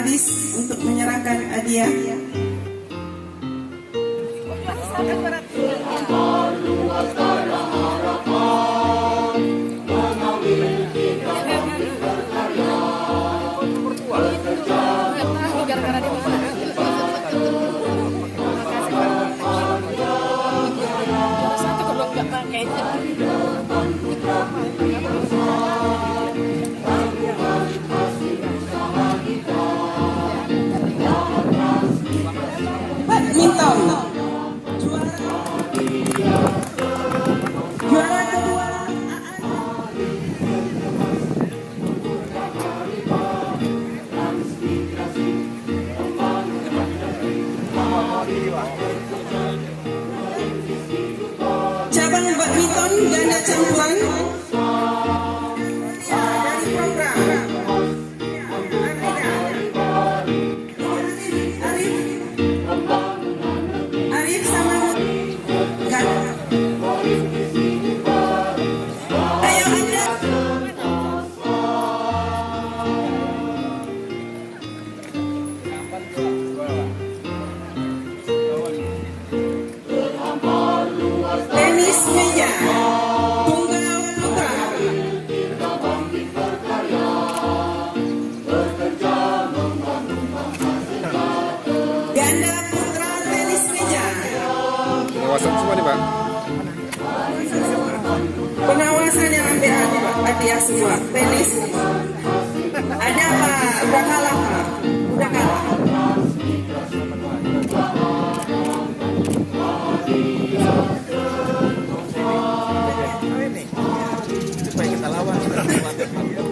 habis untuk menyerahkan hadiah. Badminton juara kedua cabang badminton ganda campuran dari program Arif sama ayo Anda tenis meja tunggal putra ganda putra tenis meja Pengawasan semua nih Pak. pengawasan yang ambil hadiah semua tenis ada Pak udah kalah Pak udah kalah Supaya kita lawan.